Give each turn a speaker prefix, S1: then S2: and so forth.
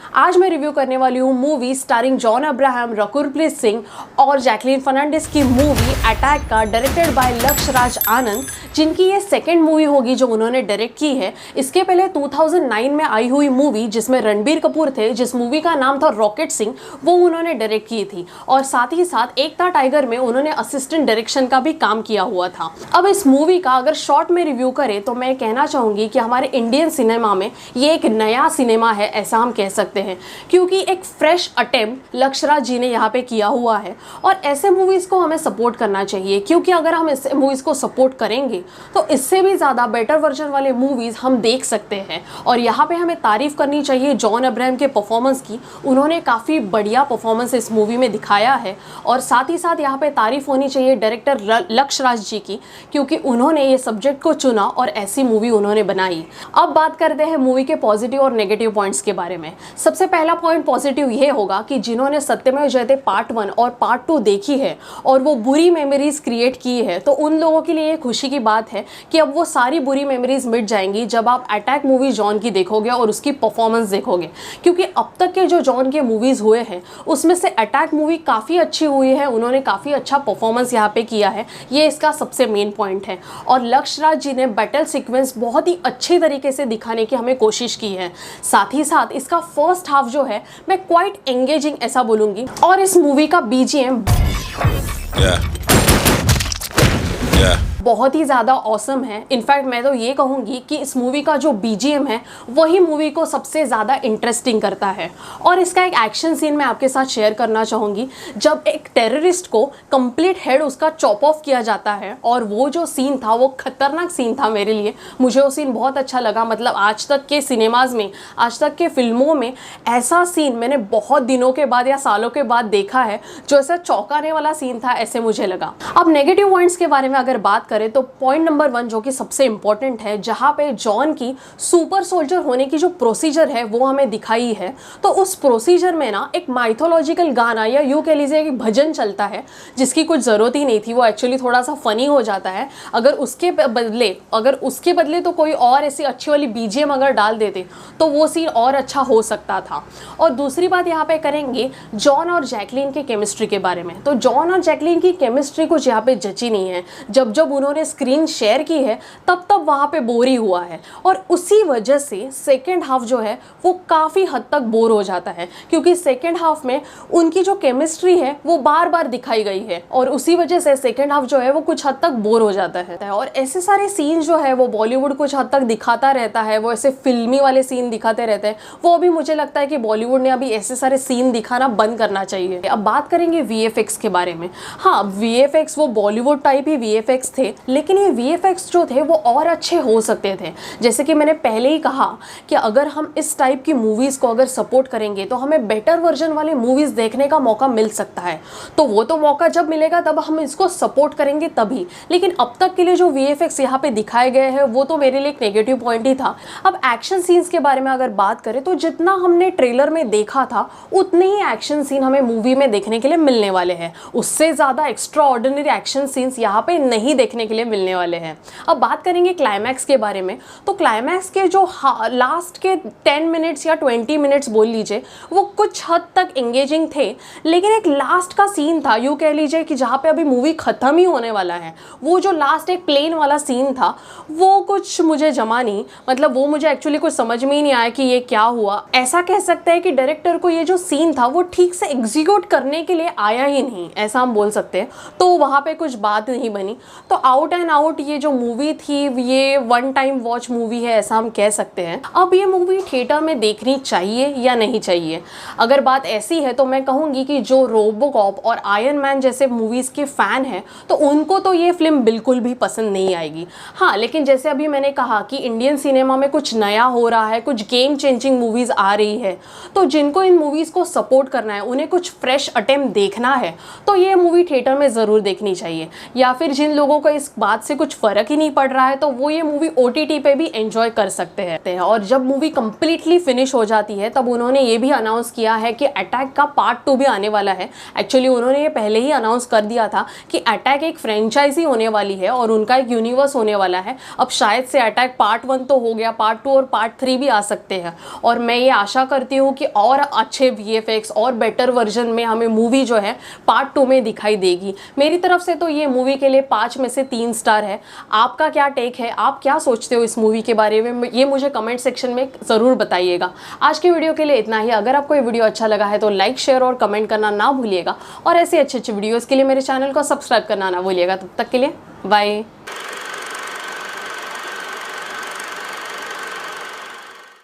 S1: आज मैं रिव्यू करने वाली हूँ movie starring John Abraham, Rakul Preet Singh और जैकलीन फर्नांडिस की मूवी अटैक का, डायरेक्टेड बाय लक्ष्य राज आनंद, जिनकी ये सेकंड मूवी होगी जो उन्होंने डायरेक्ट की है। इसके पहले 2009 में आई हुई मूवी जिसमें रणबीर कपूर थे, जिस मूवी का नाम था रॉकेट सिंह, वो उन्होंने डायरेक्ट की थी। और साथ ही साथ एकता टाइगर में उन्होंने असिस्टेंट डायरेक्शन का भी काम किया हुआ था। अब इस मूवी का अगर शॉर्ट में रिव्यू करें तो मैं कहना चाहूँगी कि हमारे इंडियन सिनेमा में ये एक नया सिनेमा है, ऐसा हम कह सकते हैं, क्योंकि एक फ्रेश अटेम्प्ट लक्ष्य राज जी ने यहाँ पे किया हुआ है। और ऐसे मूवीज़ को हमें सपोर्ट करना चाहिए, क्योंकि अगर हम ऐसे मूवीज़ को सपोर्ट करेंगे तो इससे भी ज़्यादा बेटर वर्जन वाले मूवीज़ हम देख सकते हैं। और यहाँ पे हमें तारीफ़ करनी चाहिए जॉन अब्राहम के परफॉर्मेंस की। उन्होंने काफ़ी बढ़िया परफॉर्मेंस इस मूवी में दिखाया है। और साथ ही साथ यहाँ पे तारीफ़ होनी चाहिए डायरेक्टर लक्ष्य राज जी की, क्योंकि उन्होंने ये सब्जेक्ट को चुना और ऐसी मूवी उन्होंने बनाई। अब बात करते हैं मूवी के पॉजिटिव और नेगेटिव पॉइंट्स के बारे में। सबसे पहला पॉइंट पॉजिटिव ये होगा कि जिन्होंने सत्यमेव जयते पार्ट 1 और पार्ट 2 देखी है और वो बुरी मेमोरीज क्रिएट की है, तो उन लोगों के लिए ये खुशी की बात है कि अब वो सारी बुरी मेमोरीज मिट जाएंगी जब आप अटैक मूवी जॉन की देखोगे और उसकी परफॉर्मेंस देखोगे। क्योंकि अब तक के जो जॉन के मूवीज़ हुए हैं उसमें से अटैक मूवी काफ़ी अच्छी हुई है, उन्होंने काफ़ी अच्छा परफॉर्मेंस यहाँ पे किया है, ये इसका सबसे मेन पॉइंट है। और लक्ष्य राज जी ने बैटल सीक्वेंस बहुत ही अच्छे तरीके से दिखाने की हमें कोशिश की है। साथ ही साथ इसका फर्स्ट हाफ जो है मैं क्वाइट एंगेजिंग ऐसा बोलूँगी। और इस मूवी का बीजीएम बहुत ही ज़्यादा ऑसम है। इनफैक्ट मैं तो ये कहूँगी कि इस मूवी का जो बीजीएम है वही मूवी को सबसे ज़्यादा इंटरेस्टिंग करता है। और इसका एक एक्शन सीन मैं आपके साथ शेयर करना चाहूँगी, जब एक टेररिस्ट को कंप्लीट हेड उसका चॉप ऑफ किया जाता है। और वो जो सीन था वो खतरनाक सीन था मेरे लिए, मुझे वो सीन बहुत अच्छा लगा। मतलब आज तक के सिनेमाज़ में, आज तक के फिल्मों में ऐसा सीन मैंने बहुत दिनों के बाद या सालों के बाद देखा है जो ऐसा चौंकाने वाला सीन था, ऐसे मुझे लगा। अब नेगेटिव पॉइंट्स के बारे में अगर बात करें तो पॉइंट नंबर 1 जो कि सबसे इंपॉर्टेंट है, जहां पे जॉन की सुपर सोल्जर होने की जो प्रोसीजर है वो हमें दिखाई है, तो उस प्रोसीजर में ना एक माइथोलॉजिकल गाना या यूं कह लीजिए कि भजन चलता है जिसकी कुछ ज़रूरत ही नहीं थी। वो एक्चुअली थोड़ा सा फनी हो जाता है। अगर उसके बदले तो कोई और ऐसी अच्छी वाली बीजीएम अगर डाल देते तो वो सीन और अच्छा हो सकता था। और दूसरी बात यहाँ पे करेंगे जॉन और जैकलीन के केमिस्ट्री के बारे में। तो जॉन और जैकलीन की केमिस्ट्री कुछ यहाँ पे जची नहीं है। जब उन्होंने स्क्रीन शेयर की है तब वहाँ पे बोर ही हुआ है। और उसी वजह से सेकेंड हाफ जो है वो काफ़ी हद तक बोर हो जाता है, क्योंकि सेकेंड हाफ में उनकी जो केमिस्ट्री है वो बार बार दिखाई गई है। और उसी वजह से सेकेंड हाफ जो है वो कुछ हद तक बोर हो जाता है। और ऐसे सारे सीन जो है वो बॉलीवुड कुछ हद तक दिखाता रहता है, वो ऐसे फिल्मी वाले सीन दिखाते रहते हैं। वो अभी मुझे लगता है कि बॉलीवुड ने अभी ऐसे सारे सीन दिखाना बंद करना चाहिए। अब बात करेंगे VFX के बारे में। हाँ, VFX वो बॉलीवुड टाइप ही VFX थे, लेकिन ये VFX जो थे वो और अच्छे हो सकते थे। जैसे कि मैंने पहले ही कहा कि अगर हम इस टाइप की मूवीज़ को अगर सपोर्ट करेंगे तो हमें बेटर वर्जन वाली मूवीज़ देखने का मौका मिल सकता है। तो वो तो मौका जब मिलेगा तब हम इसको सपोर्ट करेंगे तभी। लेकिन अब तक के लिए जो VFX यहाँ पे दिखाए गए हैं वो तो मेरे लिए एक नेगेटिव पॉइंट ही था। अब एक्शन सीन्स के बारे में अगर बात करें तो जितना हमने ट्रेलर में देखा था उतने ही एक्शन सीन हमें मूवी में देखने के लिए मिलने वाले हैं। उससे ज़्यादा एक्स्ट्रा ऑर्डिनरी एक्शन सीन्स यहाँ पे नहीं देखने के लिए मिलने वाले हैं। अब बात करेंगे क्लाइमैक्स के बारे में। तो क्लाइमैक्स के जो लास्ट के 10 मिनट्स या 20 मिनट्स बोल लीजिए वो कुछ हद तक एंगेजिंग थे, लेकिन एक लास्ट का सीन था, यूँ कह लीजिए कि जहाँ पे अभी मूवी ख़त्म ही होने वाला है, वो जो लास्ट एक प्लेन वाला सीन था वो कुछ मुझे जमा नहीं। मतलब वो मुझे एक्चुअली कुछ समझ में ही नहीं आया कि ये क्या हुआ। ऐसा कह सकते हैं कि डायरेक्टर को ये जो सीन था वो ठीक से एग्जीक्यूट करने के लिए आया ही नहीं, ऐसा हम बोल सकते हैं। तो वहाँ पे कुछ बात नहीं बनी। तो आउट एंड आउट ये जो मूवी थी ये वन टाइम वॉच मूवी है, ऐसा हम कह सकते हैं। अब ये मूवी थिएटर में देखनी चाहिए या नहीं चाहिए, अगर बात ऐसी है तो मैं कहूँगी कि जो रोबोकॉप और आयरन मैन जैसे मूवीज़ के फ़ैन हैं तो उनको तो ये फिल्म बिल्कुल भी पसंद नहीं आएगी। हाँ, लेकिन जैसे अभी मैंने कहा कि इंडियन सिनेमा में कुछ नया हो रहा है, कुछ गेम चेंजिंग मूवीज़ आ रही है, तो जिनको इन मूवीज़ को सपोर्ट करना है, उन्हें कुछ फ्रेश अटेम्प्ट देखना है, तो ये मूवी थिएटर में ज़रूर देखनी चाहिए। या फिर जिन लोगों को ये इस बात से कुछ फ़र्क ही नहीं पड़ रहा है तो वो ये मूवी OTT पे भी एंजॉय कर सकते हैं। और जब मूवी कंप्लीटली फिनिश हो जाती है तब उन्होंने ये भी अनाउंस किया है कि अटैक का पार्ट 2 भी आने वाला है। एक्चुअली उन्होंने ये पहले ही अनाउंस कर दिया था कि अटैक एक फ्रेंचाइजी होने वाली है और उनका एक यूनिवर्स होने वाला है। अब शायद से अटैक पार्ट 1 तो हो गया, पार्ट 2 और पार्ट 3 भी आ सकते हैं और मैं ये आशा करती हूँ कि और अच्छे VFX और बेटर वर्जन में हमें मूवी जो है पार्ट 2 में दिखाई देगी। मेरी तरफ से तो ये मूवी के लिए 5 में से 3 स्टार है। आपका क्या टेक है, आप क्या सोचते हो इस मूवी के बारे में, ये मुझे कमेंट सेक्शन में ज़रूर बताइएगा। आज के वीडियो के लिए इतना ही। अगर आपको ये वीडियो अच्छा लगा है तो लाइक, शेयर और कमेंट करना ना भूलिएगा और ऐसे अच्छे अच्छे वीडियोज़ के लिए मेरे चैनल को सब्सक्राइब करना ना भूलिएगा। तब तक के लिए बाय।